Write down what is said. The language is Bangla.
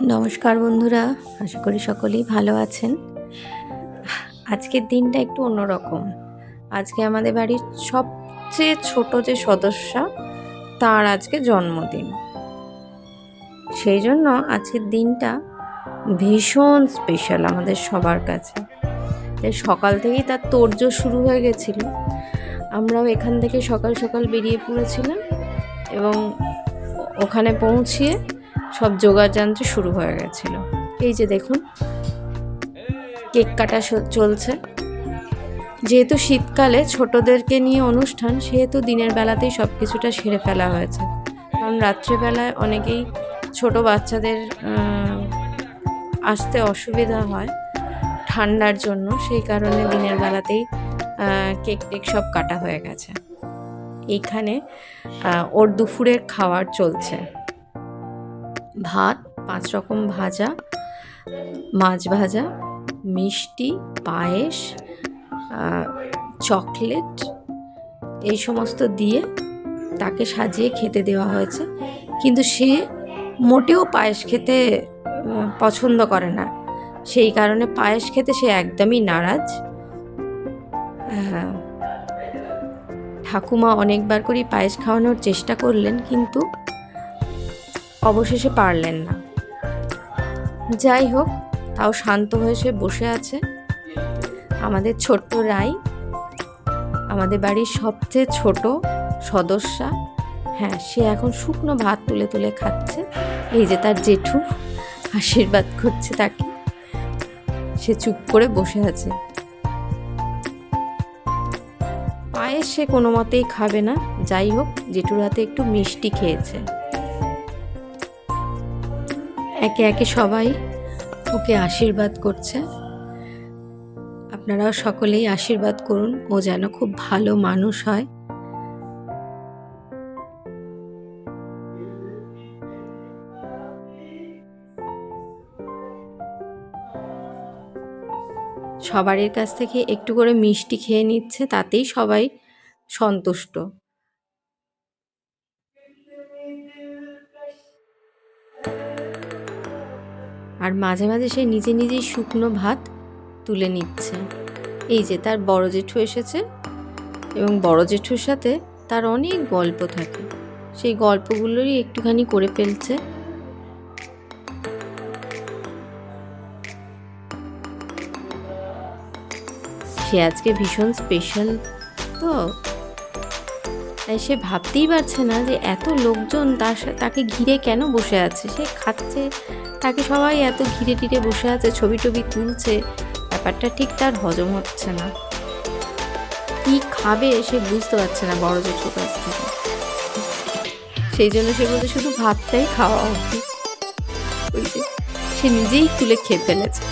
নমস্কার বন্ধুরা, আশা করি সকলেই ভালো আছেন। আজকের দিনটা একটু অন্যরকম। আজকে আমাদের বাড়ির সবচেয়ে ছোট যে সদস্য, তার আজকে জন্মদিন। সেই জন্য আজকের দিনটা ভীষণ স্পেশাল আমাদের সবার কাছে। তাই সকাল থেকেই তার তোড়জোড় শুরু হয়ে গেছিল। আমরাও এখান থেকে সকাল সকাল বেরিয়ে পড়েছিলাম এবং ওখানে পৌঁছিয়ে সব জোগাড়যন্ত্র শুরু হয়ে গেছিল। এই যে দেখুন, কেক কাটা চলছে। যেহেতু শীতকালে ছোটদেরকে নিয়ে অনুষ্ঠান, সেহেতু দিনের বেলাতেই সব কিছুটা সেরে ফেলা হয়েছে। কারণ রাত্রেবেলায় অনেকেই ছোট বাচ্চাদের আসতে অসুবিধা হয় ঠান্ডার জন্য, সেই কারণে দিনের বেলাতেই কেক টেক সব কাটা হয়ে গেছে। এইখানে ওর দুপুরের খাবার চলছে। ভাত, 5 রকম ভাজা, মাছ ভাজা, মিষ্টি, পায়েস, চকলেট, এই সমস্ত দিয়ে তাকে সাজিয়ে খেতে দেওয়া হয়েছে। কিন্তু সে মোটেও পায়েস খেতে পছন্দ করে না, সেই কারণে পায়েস খেতে সে একদমই নারাজ। ঠাকুমা অনেকবার করেই পায়েস খাওয়ানোর চেষ্টা করলেন, কিন্তু অবশেষে পারলেন না। যাই হোক, তাও শান্ত হয়ে সে বসে আছে। আমাদের ছোট্ট রাই, আমাদের বাড়ির সবচেয়ে ছোট সদস্যা, হ্যাঁ, সে এখন শুকনো ভাত তুলে তুলে খাচ্ছে। এই যে তার জেঠু আশীর্বাদ করছে তাকে, সে চুপ করে বসে আছে। পায়েস সে কোনো মতেই খাবে না। যাই হোক, জেঠুর হাতে একটু মিষ্টি খেয়েছে। একে একে সবাই ওকে আশীর্বাদ করছে। আপনারাও সকলেই আশীর্বাদ করুন, ও যেন খুব ভালো মানুষ হয়। সবারই কাছ থেকে একটু করে মিষ্টি খেয়ে নিচ্ছে, তাতেই সবাই সন্তুষ্ট। আর মাঝে মাঝে সে নিজে নিজেই শুকনো ভাত তুলে নিচ্ছে। এই যে তার বড় জেঠু এসেছে এবং বড় জেঠুর সাথে তার অনেক গল্প থাকে, সেই গল্পগুলোরই একটুখানি করে ফেলছে। সে আজকে ভীষণ স্পেশাল, তো তাই সে ভাবতেই পারছে না যে এত লোকজন তাকে ঘিরে কেন বসে আছে। সে খাচ্ছে, তাকে সবাই এত ঘিরে টিরে বসে আছে, ছবি টবি তুলছে। ব্যাপারটা ঠিক তার হজম হচ্ছে না। কি খাবে সে বুঝতে পারছে না বড় জেঠুর কাছ থেকে। সেই জন্য সে বলতে শুধু ভাতটাই খাওয়া উচিত। ওই যে সে নিজেই তুলে খেয়ে ফেলেছে।